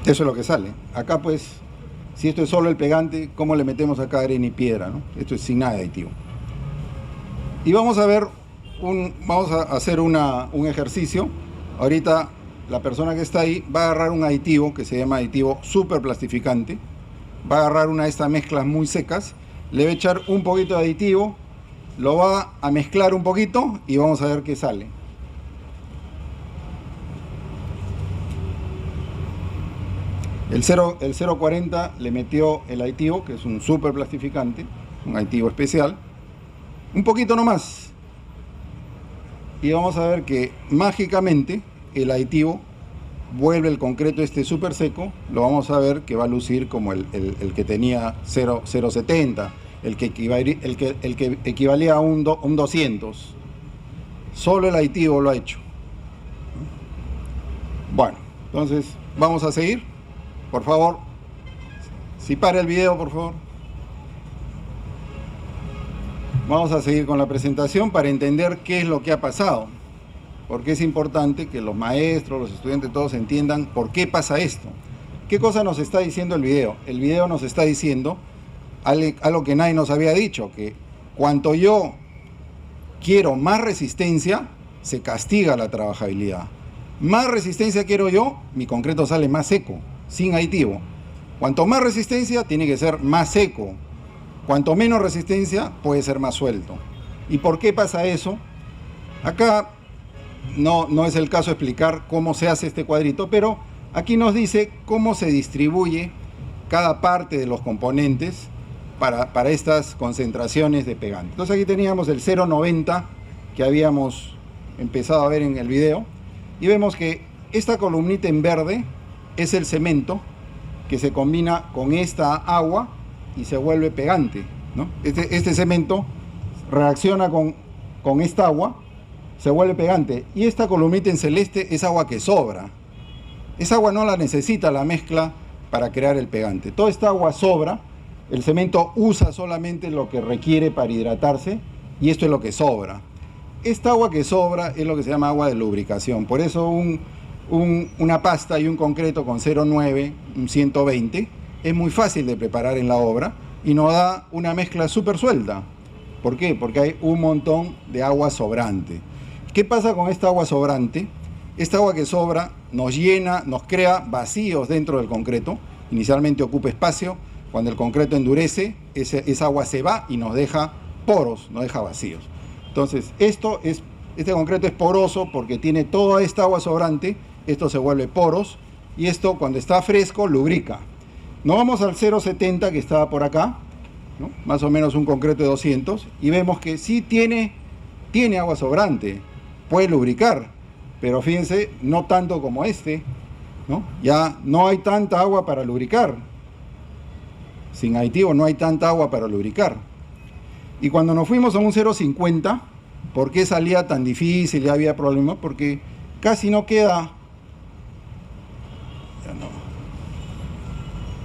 Speaker 2: Eso es lo que sale. Acá pues, si esto es solo el pegante, ¿cómo le metemos acá arena y piedra, ¿no? Esto es sin nada de aditivo. Y vamos a ver, vamos a hacer un ejercicio. Ahorita la persona que está ahí va a agarrar un aditivo que se llama aditivo super plastificante. Va a agarrar una de estas mezclas muy secas, le va a echar un poquito de aditivo, lo va a mezclar un poquito y vamos a ver qué sale. El 0,40 le metió el aditivo, que es un super plastificante, un aditivo especial, un poquito nomás. Y vamos a ver que mágicamente el aditivo vuelve el concreto este súper seco, lo vamos a ver que va a lucir como el que tenía 0,70, el que equivalía a un 200. Solo el aditivo lo ha hecho. Bueno, entonces vamos a seguir. Por favor, si para el video, por favor. Vamos a seguir con la presentación para entender qué es lo que ha pasado. Porque es importante que los maestros, los estudiantes, todos entiendan por qué pasa esto. ¿Qué cosa nos está diciendo el video? El video nos está diciendo algo que nadie nos había dicho, que cuanto yo quiero más resistencia, se castiga la trabajabilidad. Más resistencia quiero yo, mi concreto sale más seco, sin aditivo. Cuanto más resistencia, tiene que ser más seco. Cuanto menos resistencia, puede ser más suelto. ¿Y por qué pasa eso? Acá no es el caso explicar cómo se hace este cuadrito, pero aquí nos dice cómo se distribuye cada parte de los componentes para estas concentraciones de pegante. Entonces aquí teníamos el 0,90 que habíamos empezado a ver en el video, y vemos que esta columnita en verde es el cemento que se combina con esta agua y se vuelve pegante, ¿no? Este cemento reacciona con esta agua, se vuelve pegante, y esta columnita en celeste es agua que sobra. Esa agua no la necesita la mezcla para crear el pegante. Toda esta agua sobra, el cemento usa solamente lo que requiere para hidratarse, y esto es lo que sobra. Esta agua que sobra es lo que se llama agua de lubricación. Por eso una pasta y un concreto con 0,9, un 120, es muy fácil de preparar en la obra y nos da una mezcla súper suelta. ¿Por qué? Porque hay un montón de agua sobrante. ¿Qué pasa con esta agua sobrante? Esta agua que sobra nos llena, nos crea vacíos dentro del concreto. Inicialmente ocupa espacio. Cuando el concreto endurece, esa agua se va y nos deja poros, nos deja vacíos. Entonces, este concreto es poroso porque tiene toda esta agua sobrante. Esto se vuelve poros y esto, cuando está fresco, lubrica. Nos vamos al 0,70 que estaba por acá, ¿no? Más o menos un concreto de 200, y vemos que sí tiene agua sobrante, puede lubricar, pero fíjense, no tanto como este, ¿no? Ya no hay tanta agua para lubricar. Sin aditivo no hay tanta agua para lubricar. Y cuando nos fuimos a un 0,50, ¿por qué salía tan difícil? Ya había problemas, porque casi no queda...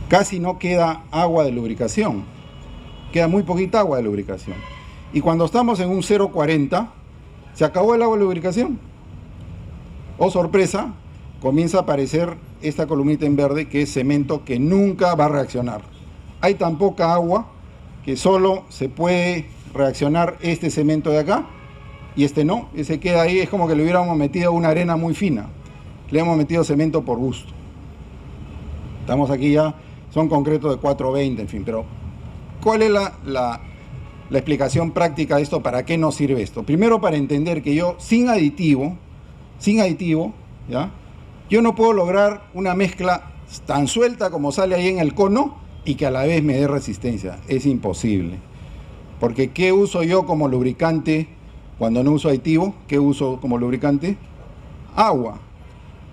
Speaker 2: casi no queda agua de lubricación, queda muy poquita agua de lubricación. Y cuando estamos en un 0,40, se acabó el agua de lubricación. Oh sorpresa, comienza a aparecer esta columnita en verde que es cemento que nunca va a reaccionar. Hay tan poca agua que solo se puede reaccionar este cemento de acá y este no, ese queda ahí, es como que le hubiéramos metido una arena muy fina, le hemos metido cemento por gusto. Estamos aquí ya, son concretos de 420, en fin, pero ¿cuál es la explicación práctica de esto? ¿Para qué nos sirve esto? Primero, para entender que yo sin aditivo, ¿ya? Yo no puedo lograr una mezcla tan suelta como sale ahí en el cono y que a la vez me dé resistencia. Es imposible. Porque ¿qué uso yo como lubricante cuando no uso aditivo? ¿Qué uso como lubricante? Agua.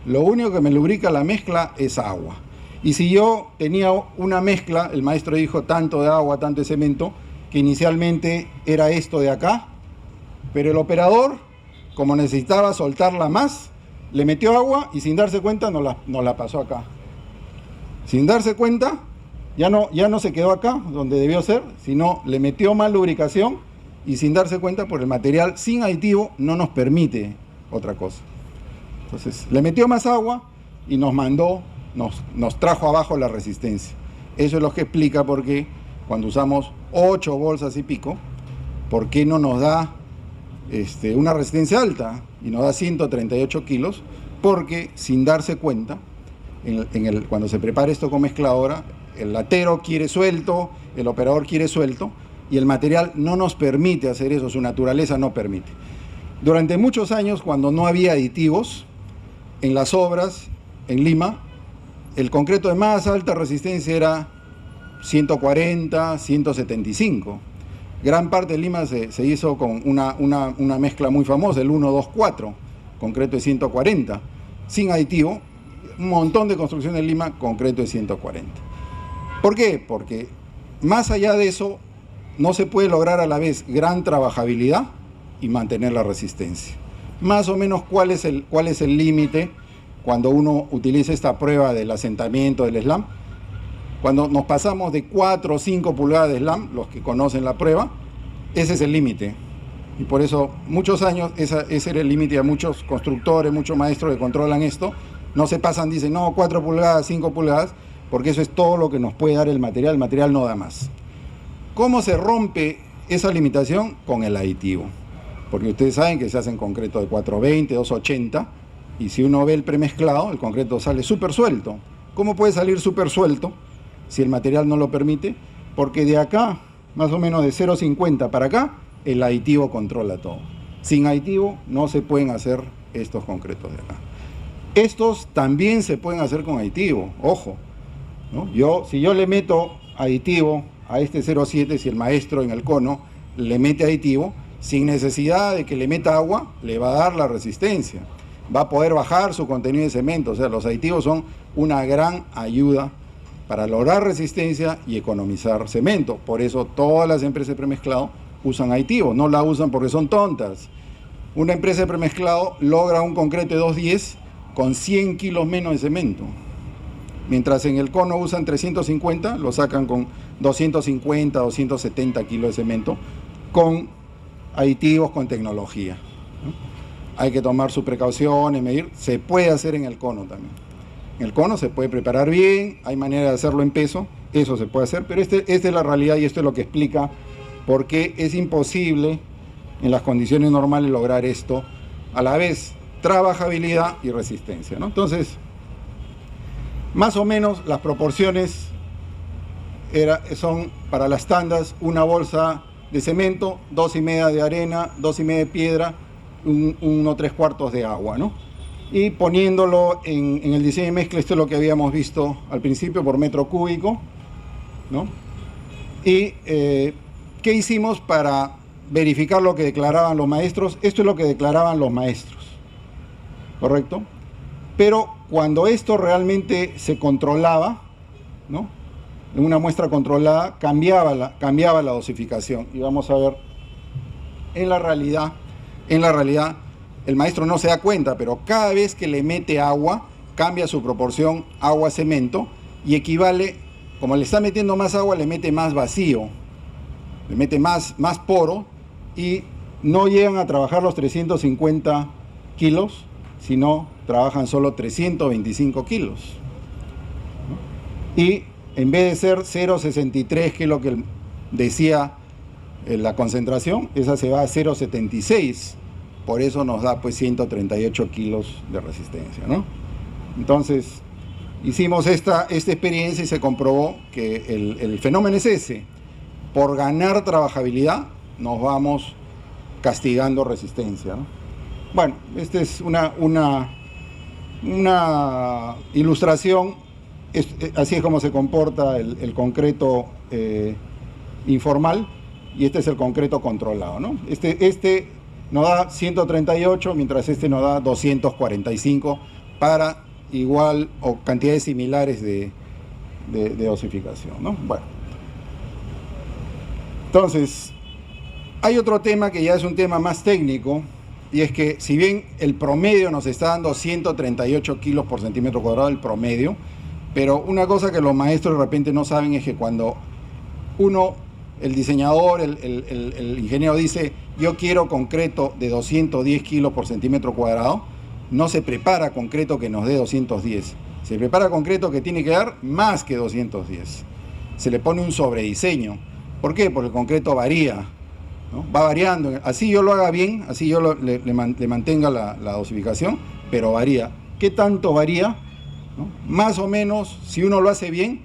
Speaker 2: Lo único que me lubrica la mezcla es agua. Y si yo tenía una mezcla, el maestro dijo tanto de agua, tanto de cemento, que inicialmente era esto de acá, pero el operador, como necesitaba soltarla más, le metió agua y sin darse cuenta nos la pasó acá. Sin darse cuenta, ya no se quedó acá, donde debió ser, sino le metió más lubricación y sin darse cuenta, por el material sin aditivo no nos permite otra cosa. Entonces, le metió más agua y nos trajo abajo la resistencia. Eso es lo que explica por qué cuando usamos 8 bolsas y pico, por qué no nos da una resistencia alta y nos da 138 kilos, porque sin darse cuenta, cuando se prepara esto con mezcladora, el latero quiere suelto, el operador quiere suelto, y el material no nos permite hacer eso, su naturaleza no permite. Durante muchos años, cuando no había aditivos, en las obras, en Lima, el concreto de más alta resistencia era 140, 175. Gran parte de Lima se hizo con una mezcla muy famosa, el 124, concreto de 140, sin aditivo. Un montón de construcciones en Lima, concreto de 140. ¿Por qué? Porque más allá de eso, no se puede lograr a la vez gran trabajabilidad y mantener la resistencia. Más o menos, ¿cuál es el límite cuando uno utiliza esta prueba del asentamiento del slam? Cuando nos pasamos de 4 o 5 pulgadas de slam, los que conocen la prueba, ese es el límite. Y por eso, muchos años, ese era el límite a muchos constructores, muchos maestros que controlan esto. No se pasan, dicen, no, 4 pulgadas, 5 pulgadas, porque eso es todo lo que nos puede dar el material no da más. ¿Cómo se rompe esa limitación? Con el aditivo. Porque ustedes saben que se hacen concreto de 420, 280, y si uno ve el premezclado, el concreto sale súper suelto. ¿Cómo puede salir súper suelto si el material no lo permite? Porque de acá, más o menos de 0,50 para acá, el aditivo controla todo. Sin aditivo no se pueden hacer estos concretos de acá. Estos también se pueden hacer con aditivo, ojo, ¿no? Si yo le meto aditivo a este 0,7, si el maestro en el cono le mete aditivo, sin necesidad de que le meta agua, le va a dar la resistencia. Va a poder bajar su contenido de cemento. O sea, los aditivos son una gran ayuda para lograr resistencia y economizar cemento. Por eso todas las empresas de premezclado usan aditivos, no la usan porque son tontas. Una empresa de premezclado logra un concreto de 210 con 100 kilos menos de cemento. Mientras en el cono usan 350, lo sacan con 250, 270 kilos de cemento, con aditivos, con tecnología, ¿no? Hay que tomar sus precauciones, medir. Se puede hacer en el cono también. En el cono se puede preparar bien, hay manera de hacerlo en peso, eso se puede hacer, pero esta es la realidad y esto es lo que explica por qué es imposible en las condiciones normales lograr esto, a la vez trabajabilidad y resistencia, ¿no? Entonces, más o menos las proporciones son para las tandas: una bolsa de cemento, 2,5 de arena, 2,5 de piedra, 1,3 de agua, ¿no? Y poniéndolo en el diseño de mezcla, esto es lo que habíamos visto al principio por metro cúbico, ¿no? Y ¿qué hicimos para verificar lo que declaraban los maestros? Esto es lo que declaraban los maestros, ¿correcto? Pero cuando esto realmente se controlaba, ¿no? En una muestra controlada, cambiaba la dosificación. Y vamos a ver, en la realidad, el maestro no se da cuenta, pero cada vez que le mete agua, cambia su proporción agua-cemento y equivale como le está metiendo más agua, le mete más vacío, le mete más poro y no llegan a trabajar los 350 kilos, sino trabajan solo 325 kilos. Y en vez de ser 0,63, que es lo que decía la concentración, esa se va a 0,76. Por eso nos da pues 138 kilos de resistencia, ¿no? Entonces, hicimos esta experiencia y se comprobó que el fenómeno es ese. Por ganar trabajabilidad, nos vamos castigando resistencia, ¿no? Bueno, esta es una ilustración. Así es como se comporta el concreto informal, y este es el concreto controlado, ¿no? Este nos da 138, mientras este nos da 245 para igual o cantidades similares de dosificación, ¿no? Bueno. Entonces, hay otro tema que ya es un tema más técnico, y es que si bien el promedio nos está dando 138 kilos por centímetro cuadrado, el promedio, pero una cosa que los maestros de repente no saben es que cuando el diseñador, el ingeniero dice, yo quiero concreto de 210 kilos por centímetro cuadrado, no se prepara concreto que nos dé 210. Se prepara concreto que tiene que dar más que 210. Se le pone un sobrediseño. ¿Por qué? Porque el concreto varía, ¿no? Va variando. Así yo lo haga bien, así yo le mantenga la dosificación, pero varía. ¿Qué tanto varía? ¿No? Más o menos, si uno lo hace bien,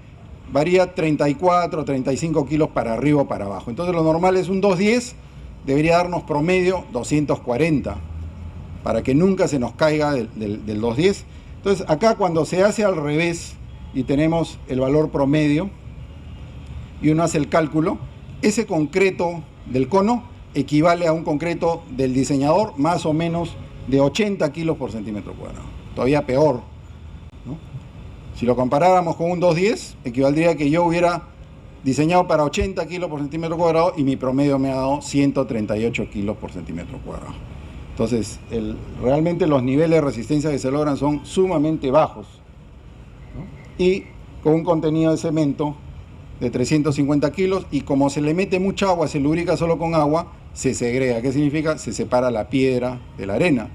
Speaker 2: varía 34, 35 kilos para arriba o para abajo. Entonces lo normal es un 210, debería darnos promedio 240, para que nunca se nos caiga del 210. Entonces acá cuando se hace al revés y tenemos el valor promedio y uno hace el cálculo, ese concreto del cono equivale a un concreto del diseñador más o menos de 80 kilos por centímetro cuadrado. Todavía peor, ¿no? Si lo comparáramos con un 210, equivaldría a que yo hubiera diseñado para 80 kilos por centímetro cuadrado y mi promedio me ha dado 138 kilos por centímetro cuadrado. Entonces, realmente los niveles de resistencia que se logran son sumamente bajos, ¿no? Y con un contenido de cemento de 350 kilos, y como se le mete mucha agua, se lubrica solo con agua, se segrega. ¿Qué significa? Se separa la piedra de la arena.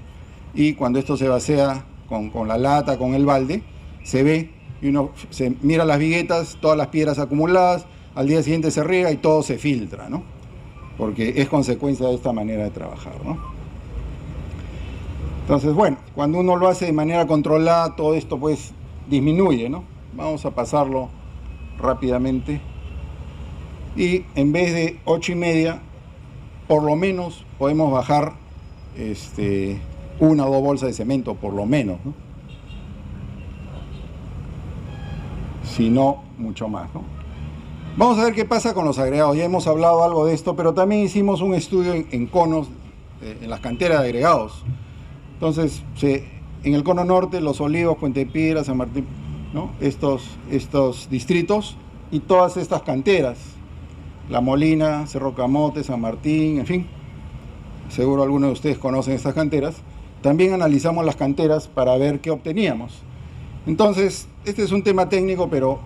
Speaker 2: Y cuando esto se vacía con la lata, con el balde, se ve y uno se mira las viguetas, todas las piedras acumuladas, al día siguiente se riega y todo se filtra, ¿no? Porque es consecuencia de esta manera de trabajar, ¿no? Entonces, bueno, cuando uno lo hace de manera controlada, todo esto pues disminuye, ¿no? Vamos a pasarlo rápidamente. Y en vez de 8,5, por lo menos podemos bajar 1 o 2 bolsas de cemento, por lo menos, ¿no? Si no, mucho más, ¿no? Vamos a ver qué pasa con los agregados. Ya hemos hablado algo de esto, pero también hicimos un estudio en conos, en las canteras de agregados. Entonces, en el cono norte, Los Olivos, Puente Piedra, San Martín, ¿no? Estos distritos y todas estas canteras, La Molina, Cerro Camote, San Martín, en fin, seguro algunos de ustedes conocen estas canteras. También analizamos las canteras para ver qué obteníamos. Entonces, este es un tema técnico, pero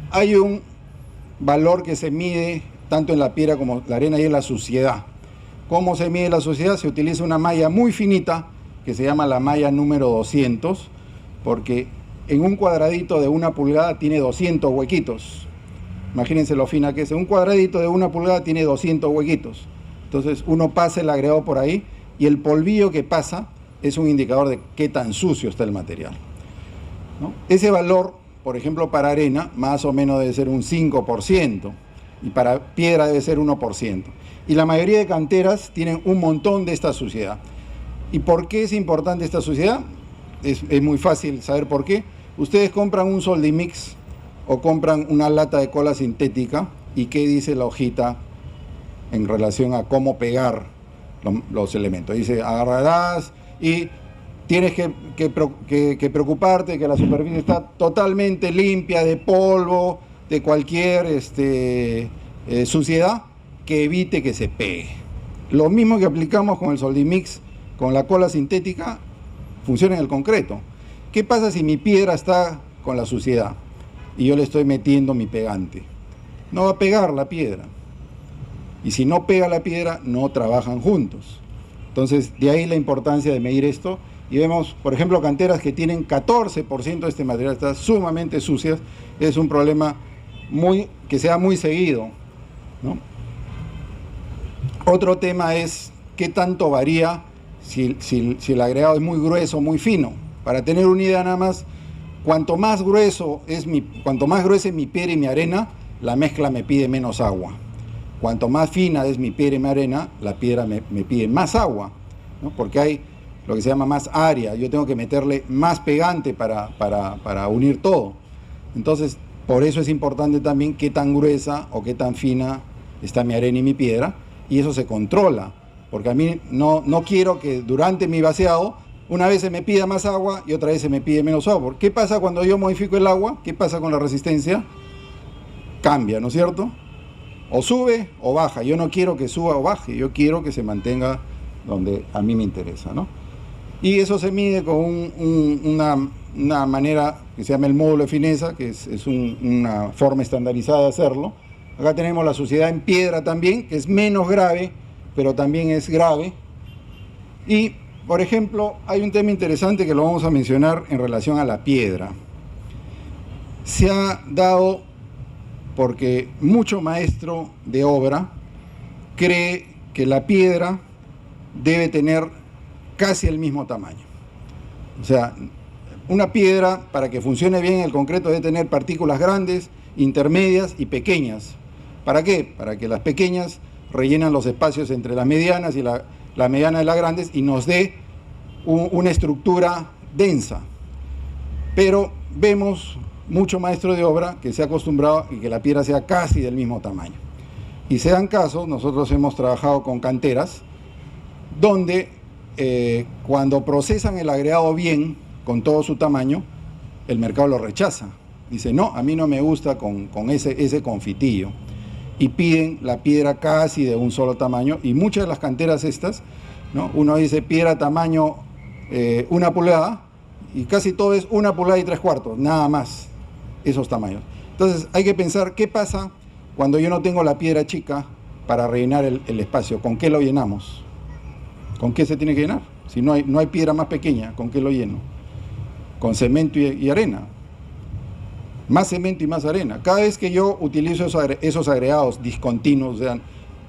Speaker 2: hay un valor que se mide tanto en la piedra como la arena, y es la suciedad. ¿Cómo se mide la suciedad? Se utiliza una malla muy finita que se llama la malla número 200, porque en un cuadradito de 1 pulgada tiene 200 huequitos. Imagínense lo fina que es. Un cuadradito de 1 pulgada tiene 200 huequitos. Entonces uno pasa el agregado por ahí y el polvillo que pasa es un indicador de qué tan sucio está el material, ¿no? Ese valor, por ejemplo, para arena, más o menos debe ser un 5%, y para piedra debe ser 1%. Y la mayoría de canteras tienen un montón de esta suciedad. ¿Y por qué es importante esta suciedad? Es muy fácil saber por qué. Ustedes compran un Soldimix o compran una lata de cola sintética, ¿y qué dice la hojita en relación a cómo pegar los elementos? Dice, agarrarás y tienes que preocuparte que la superficie está totalmente limpia de polvo, de cualquier suciedad, que evite que se pegue. Lo mismo que aplicamos con el Soldimix, con la cola sintética, funciona en el concreto. ¿Qué pasa si mi piedra está con la suciedad? y yo le estoy metiendo mi pegante. No va a pegar la piedra. Y si no pega la piedra, no trabajan juntos. Entonces, de ahí la importancia de medir esto. Y vemos, por ejemplo, canteras que tienen 14% de este material, está sumamente sucias. Es un problema que se da muy seguido, ¿no? Otro tema es qué tanto varía si el agregado es muy grueso o muy fino. Para tener una idea nada más, cuanto más gruesa es mi piedra y mi arena, la mezcla me pide menos agua. Cuanto más fina es mi piedra y mi arena, la piedra me pide más agua, ¿no? Porque hay lo que se llama más área. Yo tengo que meterle más pegante para unir todo. Entonces, por eso es importante también qué tan gruesa o qué tan fina está mi arena y mi piedra. Y eso se controla. Porque a mí no quiero que durante mi vaciado, una vez se me pida más agua y otra vez se me pide menos agua. ¿Qué pasa cuando yo modifico el agua? ¿Qué pasa con la resistencia? Cambia, ¿no es cierto? O sube o baja. Yo no quiero que suba o baje, yo quiero que se mantenga donde a mí me interesa, ¿no? Y eso se mide con una manera que se llama el módulo de fineza, que es una forma estandarizada de hacerlo. Acá tenemos la suciedad en piedra también, que es menos grave, pero también es grave. Y, por ejemplo, hay un tema interesante que lo vamos a mencionar en relación a la piedra. Se ha dado porque mucho maestro de obra cree que la piedra debe tener casi el mismo tamaño. O sea, una piedra, para que funcione bien el concreto, debe tener partículas grandes, intermedias y pequeñas. ¿Para qué? Para que las pequeñas rellenan los espacios entre las medianas y la mediana de las grandes y nos dé una estructura densa. Pero vemos mucho maestro de obra que se ha acostumbrado a que la piedra sea casi del mismo tamaño. Y se dan casos, nosotros hemos trabajado con canteras, donde cuando procesan el agregado bien, con todo su tamaño, el mercado lo rechaza. Dice, no, a mí no me gusta con ese confitillo. Y piden la piedra casi de un solo tamaño. Y muchas de las canteras estas, ¿no? Uno dice piedra tamaño 1 pulgada, y casi todo es 1 pulgada y 3/4, nada más, esos tamaños. Entonces hay que pensar qué pasa cuando yo no tengo la piedra chica para rellenar el espacio. ¿Con qué lo llenamos? ¿Con qué se tiene que llenar? Si no hay piedra más pequeña, ¿con qué lo lleno? Con cemento y arena. Más cemento y más arena. Cada vez que yo utilizo esos agregados discontinuos, o sea,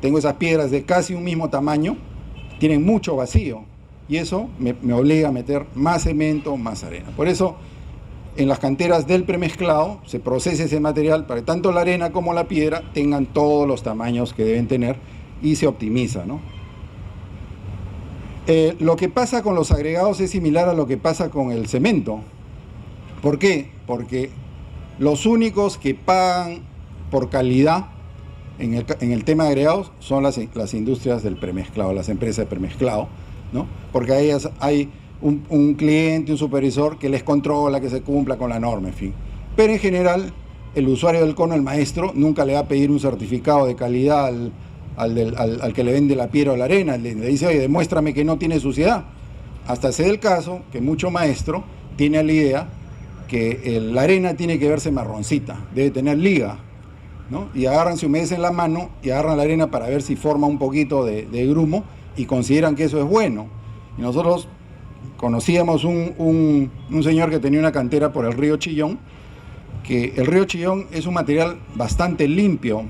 Speaker 2: tengo esas piedras de casi un mismo tamaño, tienen mucho vacío. Y eso me obliga a meter más cemento, más arena. Por eso, en las canteras del premezclado, se procesa ese material para que tanto la arena como la piedra tengan todos los tamaños que deben tener y se optimiza, ¿no? Lo que pasa con los agregados es similar a lo que pasa con el cemento. ¿Por qué? Porque los únicos que pagan por calidad en el tema de agregados son las industrias del premezclado, las empresas de premezclado, ¿no? Porque a ellas hay un cliente, un supervisor que les controla, que se cumpla con la norma, en fin. Pero en general, el usuario del cono, el maestro, nunca le va a pedir un certificado de calidad al que le vende la piedra o la arena. Le dice, oye, demuéstrame que no tiene suciedad. Hasta se da el caso que mucho maestro tiene la idea que la arena tiene que verse marroncita, debe tener liga, ¿no? Y agarran, se humedecen la mano y agarran la arena para ver si forma un poquito de grumo y consideran que eso es bueno. Y nosotros conocíamos un señor que tenía una cantera por el río Chillón, que el río Chillón es un material bastante limpio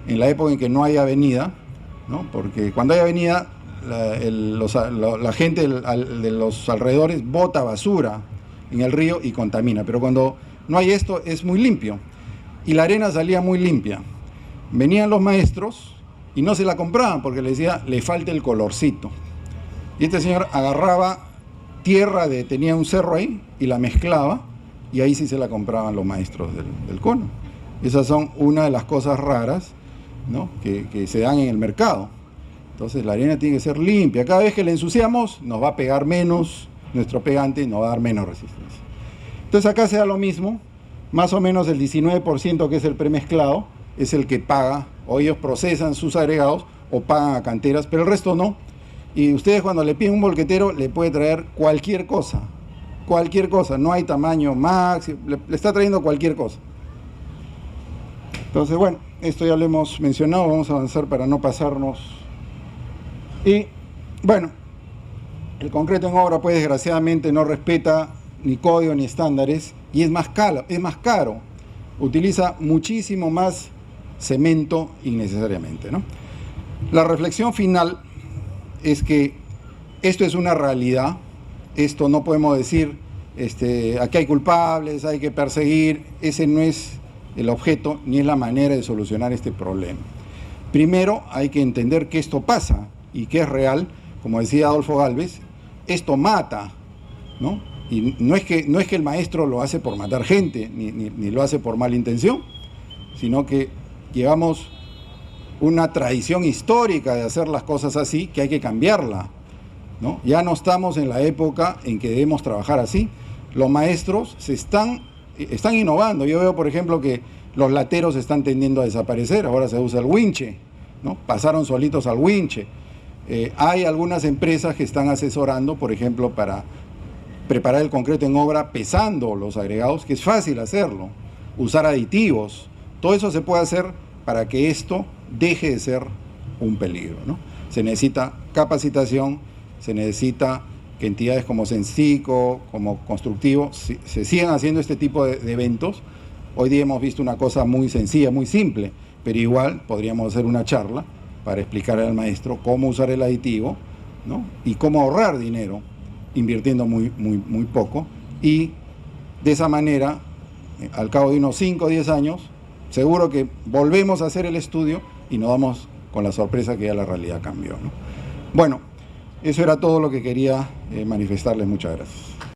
Speaker 2: en la época en que no hay avenida, ¿no? Porque cuando hay avenida, la gente de los alrededores bota basura en el río y contamina, pero cuando no hay esto es muy limpio y la arena salía muy limpia. Venían los maestros y no se la compraban porque le decía, le falta el colorcito. Y este señor agarraba tierra, tenía un cerro ahí y la mezclaba y ahí sí se la compraban los maestros del cono. Esas son una de las cosas raras, ¿no? que se dan en el mercado. Entonces la arena tiene que ser limpia. Cada vez que la ensuciamos nos va a pegar menos nuestro pegante y nos va a dar menos resistencia. Entonces acá se da lo mismo, más o menos el 19% que es el premezclado es el que paga, o ellos procesan sus agregados o pagan a canteras, pero el resto no. Y ustedes cuando le piden un volquetero le puede traer cualquier cosa, no hay tamaño máximo, le está trayendo cualquier cosa. Entonces, bueno, esto ya lo hemos mencionado, vamos a avanzar para no pasarnos. Y, bueno, el concreto en obra, pues, desgraciadamente no respeta ni código ni estándares y es más caro, utiliza muchísimo más cemento innecesariamente, ¿no? La reflexión final es que esto es una realidad, esto no podemos decir, aquí hay culpables, hay que perseguir, ese no es el objeto ni es la manera de solucionar este problema. Primero hay que entender que esto pasa y que es real, como decía Adolfo Gálvez, esto mata, ¿no? Y no es que el maestro lo hace por matar gente, ni lo hace por mala intención, sino que llevamos una tradición histórica de hacer las cosas así, que hay que cambiarla, ¿no? Ya no estamos en la época en que debemos trabajar así. Los maestros están innovando. Yo veo, por ejemplo, que los lateros están tendiendo a desaparecer, ahora se usa el winche, ¿no? Pasaron solitos al winche. Hay algunas empresas que están asesorando, por ejemplo, para preparar el concreto en obra pesando los agregados, que es fácil hacerlo, usar aditivos, todo eso se puede hacer para que esto deje de ser un peligro, ¿no? Se necesita capacitación, se necesita que entidades como Sensico, como Constructivo, se sigan haciendo este tipo de eventos. Hoy día hemos visto una cosa muy sencilla, muy simple, pero igual podríamos hacer una charla para explicarle al maestro cómo usar el aditivo, ¿no? Y cómo ahorrar dinero invirtiendo muy poco, y de esa manera, al cabo de unos 5 o 10 años, seguro que volvemos a hacer el estudio y nos damos con la sorpresa que ya la realidad cambió, ¿no? Bueno, eso era todo lo que quería manifestarles. Muchas gracias.